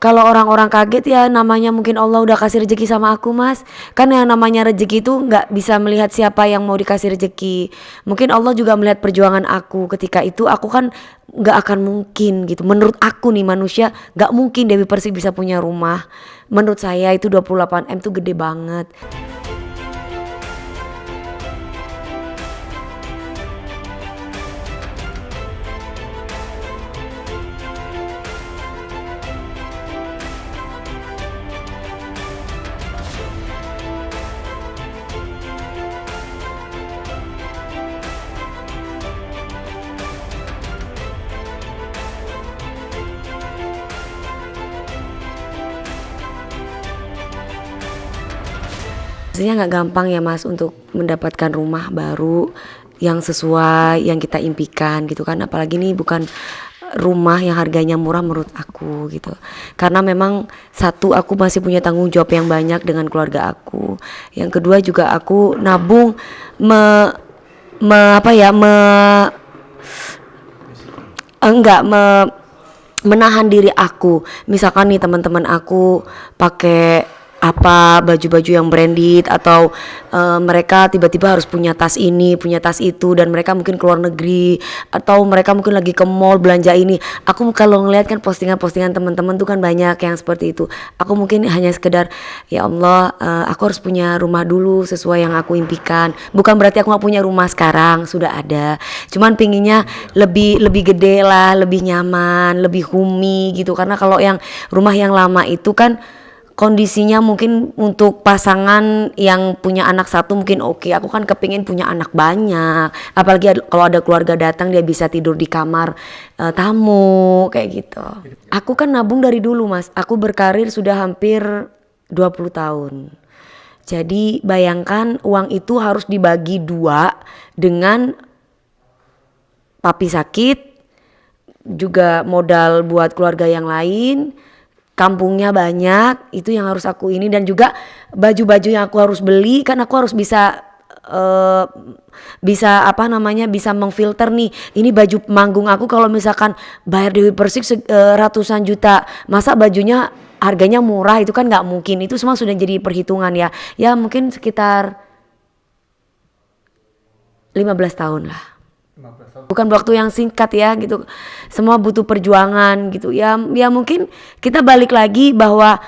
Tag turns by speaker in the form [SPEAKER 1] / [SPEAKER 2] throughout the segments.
[SPEAKER 1] Kalau orang-orang kaget ya namanya mungkin Allah udah kasih rezeki sama aku mas. Kan yang namanya rezeki itu nggak bisa melihat siapa yang mau dikasih rezeki. Mungkin Allah juga melihat perjuangan aku ketika itu. Aku kan nggak akan mungkin gitu. Menurut aku nih manusia nggak mungkin Dewi Persik bisa punya rumah. Menurut saya itu 28 M tuh gede banget. Sebenarnya nggak gampang ya mas untuk mendapatkan rumah baru yang sesuai yang kita impikan gitu kan, apalagi ini bukan rumah yang harganya murah menurut aku gitu, karena memang satu aku masih punya tanggung jawab yang banyak dengan keluarga aku, yang kedua juga aku nabung me, me apa ya me enggak me menahan diri aku. Misalkan nih teman-teman aku pakai apa baju-baju yang branded atau mereka tiba-tiba harus punya tas ini, punya tas itu, dan mereka mungkin keluar negeri atau mereka mungkin lagi ke mall belanja ini. Aku kalau ngeliat kan postingan-postingan teman-teman tuh kan banyak yang seperti itu. Aku mungkin hanya sekedar ya Allah, aku harus punya rumah dulu sesuai yang aku impikan. Bukan berarti aku gak punya rumah sekarang, sudah ada. Cuman pinginnya lebih gede lah, lebih nyaman, lebih homey gitu. Karena kalau yang rumah yang lama itu kan kondisinya mungkin untuk pasangan yang punya anak satu mungkin oke. Aku kan kepingin punya anak banyak, apalagi kalau ada keluarga datang dia bisa tidur di kamar tamu kayak gitu. Aku kan nabung dari dulu mas, aku berkarir sudah hampir 20 tahun. Jadi bayangkan uang itu harus dibagi dua dengan papi sakit, juga modal buat keluarga yang lain, kampungnya banyak, itu yang harus aku ini, dan juga baju-baju yang aku harus beli kan aku harus bisa bisa mengfilter nih, ini baju manggung aku kalau misalkan bayar Dewi Persik ratusan juta, masa bajunya harganya murah, itu kan nggak mungkin. Itu semua sudah jadi perhitungan ya mungkin sekitar 15 tahun lah. Bukan waktu yang singkat ya gitu, semua butuh perjuangan gitu ya mungkin kita balik lagi bahwa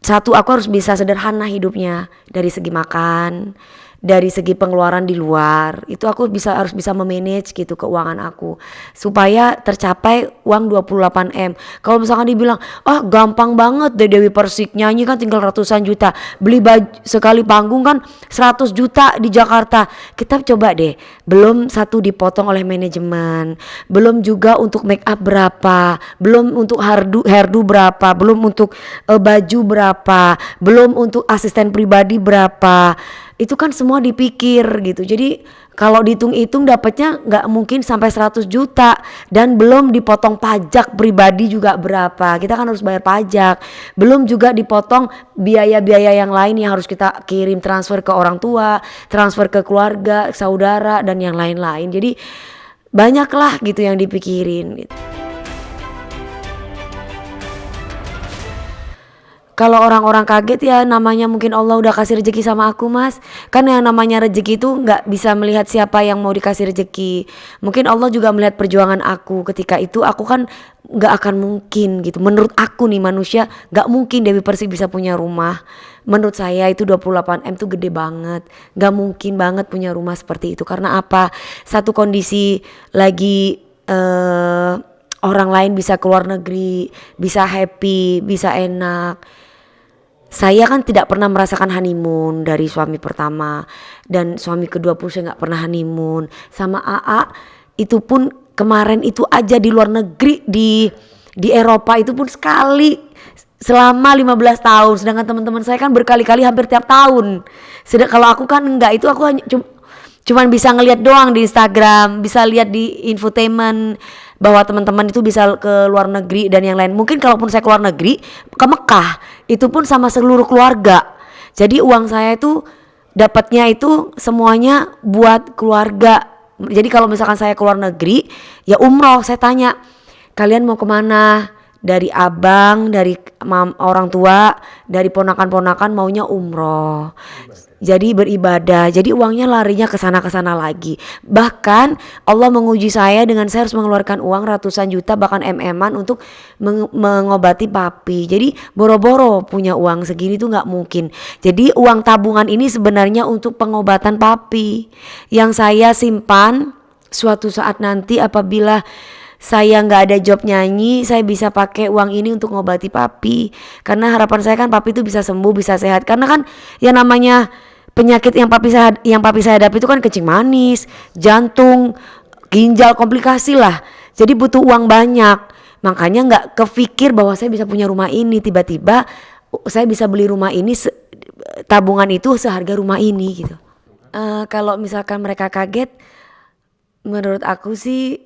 [SPEAKER 1] satu, aku harus bisa sederhana hidupnya dari segi makan, dari segi pengeluaran di luar, itu aku harus bisa memanage gitu keuangan aku supaya tercapai uang 28 M. Kalau misalkan dibilang gampang banget deh Dewi Persik nyanyi kan tinggal ratusan juta, beli baju sekali panggung kan 100 juta di Jakarta. Kita coba deh, belum satu dipotong oleh manajemen, belum juga untuk make up berapa, belum untuk hairdo berapa, belum untuk baju berapa, belum untuk asisten pribadi berapa. Itu kan semua dipikir gitu. Jadi kalau dihitung-hitung dapatnya nggak mungkin sampai 100 juta, dan belum dipotong pajak pribadi juga berapa. Kita kan harus bayar pajak. Belum juga dipotong biaya-biaya yang lain yang harus kita kirim, transfer ke orang tua, transfer ke keluarga, saudara, dan yang lain-lain. Jadi banyaklah gitu yang dipikirin gitu. Kalau orang-orang kaget ya namanya mungkin Allah udah kasih rezeki sama aku mas. Kan yang namanya rezeki itu nggak bisa melihat siapa yang mau dikasih rezeki. Mungkin Allah juga melihat perjuangan aku ketika itu. Aku kan nggak akan mungkin gitu. Menurut aku nih manusia nggak mungkin Dewi Persik bisa punya rumah. Menurut saya itu 28 M tuh gede banget. Nggak mungkin banget punya rumah seperti itu. Karena apa? Satu kondisi lagi orang lain bisa keluar negeri, bisa happy, bisa enak. Saya kan tidak pernah merasakan honeymoon dari suami pertama, dan suami kedua pun saya gak pernah honeymoon. Sama AA itu pun kemarin itu aja di luar negeri, di Eropa itu pun sekali selama 15 tahun. Sedangkan teman-teman saya kan berkali-kali hampir tiap tahun. Kalau aku kan enggak, itu aku hanya cuman bisa ngelihat doang di Instagram, bisa lihat di infotainment bahwa teman-teman itu bisa ke luar negeri dan yang lain. Mungkin kalaupun saya keluar negeri ke Mekah, itu pun sama seluruh keluarga. Jadi uang saya itu dapatnya itu semuanya buat keluarga. Jadi kalau misalkan saya keluar negeri ya umroh, saya tanya kalian mau kemana, dari abang, dari orang tua, dari ponakan-ponakan maunya umroh. Jadi beribadah, jadi uangnya larinya ke sana lagi. Bahkan Allah menguji saya dengan saya harus mengeluarkan uang ratusan juta bahkan MM-an untuk mengobati papi. Jadi boro-boro punya uang segini tuh nggak mungkin. Jadi uang tabungan ini sebenarnya untuk pengobatan papi yang saya simpan suatu saat nanti apabila saya nggak ada job nyanyi, saya bisa pakai uang ini untuk ngobati papi. Karena harapan saya kan papi itu bisa sembuh, bisa sehat. Karena kan yang namanya penyakit yang papi saya hadapi itu kan kencing manis, jantung, ginjal, komplikasi lah. Jadi butuh uang banyak. Makanya nggak kepikir bahwa saya bisa punya rumah ini. Tiba-tiba saya bisa beli rumah ini, tabungan itu seharga rumah ini gitu. Kalau misalkan mereka kaget, menurut aku sih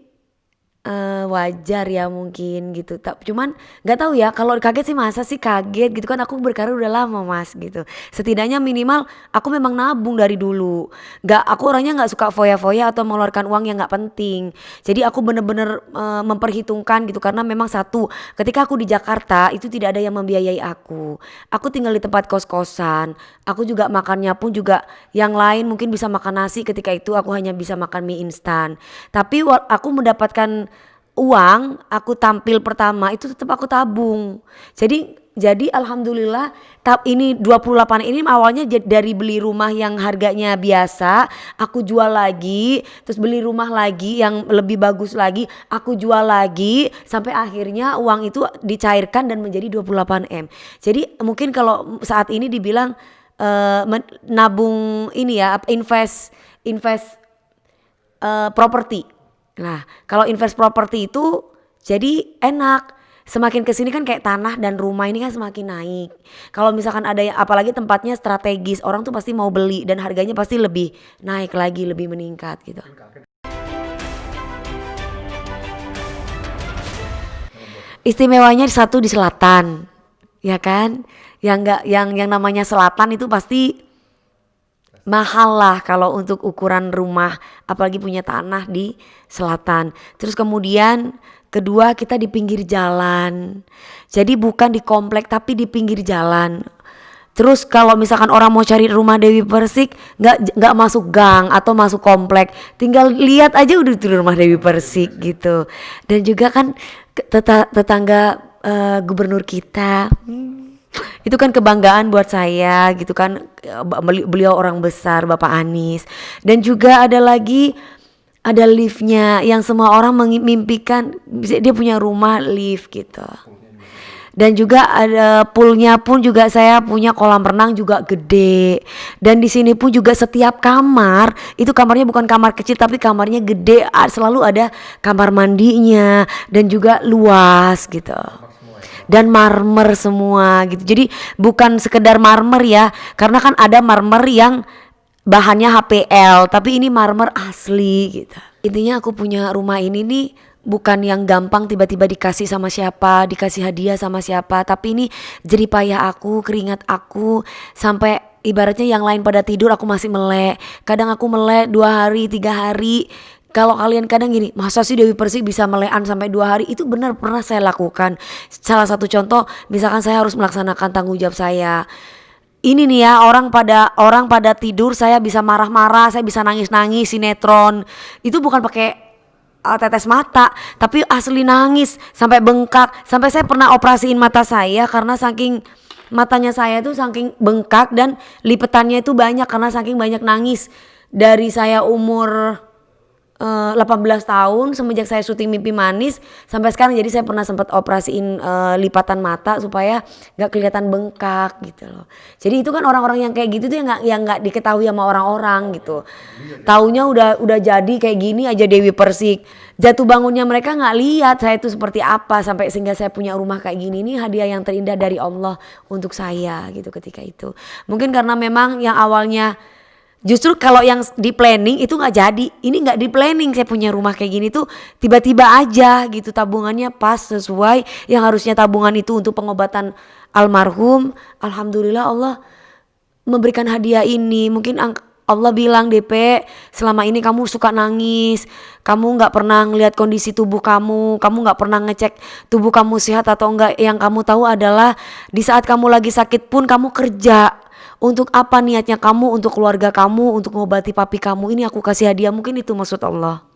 [SPEAKER 1] wajar ya mungkin gitu. Cuman nggak tahu ya, kalau kaget sih masa sih kaget gitu kan, aku berkarir udah lama Mas gitu. Setidaknya minimal aku memang nabung dari dulu. Aku orangnya nggak suka foya-foya atau mengeluarkan uang yang nggak penting. Jadi aku bener-bener memperhitungkan gitu, karena memang satu, ketika aku di Jakarta itu tidak ada yang membiayai aku. Aku tinggal di tempat kos-kosan. Aku juga makannya pun juga yang lain mungkin bisa makan nasi, ketika itu aku hanya bisa makan mie instan. Tapi aku mendapatkan uang, aku tampil pertama itu tetap aku tabung. Jadi alhamdulillah ini 28 ini awalnya dari beli rumah yang harganya biasa, aku jual lagi, terus beli rumah lagi yang lebih bagus lagi, aku jual lagi, sampai akhirnya uang itu dicairkan dan menjadi 28 M. Jadi mungkin kalau saat ini dibilang nabung ini ya, invest properti. Nah, kalau invest properti itu jadi enak. Semakin kesini kan kayak tanah dan rumah ini kan semakin naik. Kalau misalkan ada yang apalagi tempatnya strategis, orang tuh pasti mau beli dan harganya pasti lebih naik lagi, lebih meningkat gitu. Istimewanya satu di selatan, ya kan? Yang namanya selatan itu pasti mahal lah kalau untuk ukuran rumah, apalagi punya tanah di selatan. Terus kemudian kedua, kita di pinggir jalan, jadi bukan di komplek tapi di pinggir jalan. Terus kalau misalkan orang mau cari rumah Dewi Persik, nggak masuk gang atau masuk komplek, tinggal lihat aja udah itu rumah Dewi Persik gitu. Dan juga kan tetangga gubernur kita, itu kan kebanggaan buat saya gitu kan. Beliau orang besar, Bapak Anies. Dan juga ada liftnya yang semua orang memimpikan, dia punya rumah lift gitu. Dan juga ada poolnya pun juga, saya punya kolam renang juga gede. Dan di sini pun juga setiap kamar itu kamarnya bukan kamar kecil tapi kamarnya gede, selalu ada kamar mandinya dan juga luas gitu. Dan marmer semua gitu. Jadi bukan sekedar marmer ya, karena kan ada marmer yang bahannya HPL, tapi ini marmer asli gitu. Intinya aku punya rumah ini nih bukan yang gampang tiba-tiba dikasih sama siapa, dikasih hadiah sama siapa, tapi ini jerih payah aku, keringat aku, sampai ibaratnya yang lain pada tidur aku masih melek. Kadang aku melek 2 hari 3 hari. Kalau kalian kadang gini, masa sih Dewi Persik bisa melekan sampai 2 hari? Itu benar, pernah saya lakukan. Salah satu contoh, misalkan saya harus melaksanakan tanggung jawab saya. Ini nih ya, orang pada tidur saya bisa marah-marah, saya bisa nangis-nangis sinetron. Itu bukan pakai tetes mata, tapi asli nangis sampai bengkak. Sampai saya pernah operasiin mata saya karena saking matanya saya tuh saking bengkak dan lipetannya itu banyak karena saking banyak nangis. Dari saya umur 18 tahun semenjak saya syuting Mimpi Manis sampai sekarang, jadi saya pernah sempat operasiin lipatan mata supaya nggak kelihatan bengkak gitu loh. Jadi itu kan orang-orang yang kayak gitu tuh yang nggak diketahui sama orang-orang gitu. Taunya udah jadi kayak gini aja Dewi Persik. Jatuh bangunnya mereka nggak lihat saya itu seperti apa sampai sehingga saya punya rumah kayak gini. Ini hadiah yang terindah dari Allah untuk saya gitu ketika itu. Mungkin karena memang yang awalnya justru kalau yang di planning itu nggak jadi, ini nggak di planning saya punya rumah kayak gini tuh tiba-tiba aja gitu, tabungannya pas sesuai yang harusnya tabungan itu untuk pengobatan almarhum. Alhamdulillah Allah memberikan hadiah ini. Mungkin Allah bilang, DP, selama ini kamu suka nangis, kamu nggak pernah ngelihat kondisi tubuh kamu nggak pernah ngecek tubuh kamu sehat atau enggak. Yang kamu tahu adalah di saat kamu lagi sakit pun kamu kerja. Untuk apa niatnya kamu? Untuk keluarga kamu, untuk ngobati papi kamu. Ini aku kasih hadiah, mungkin itu maksud Allah.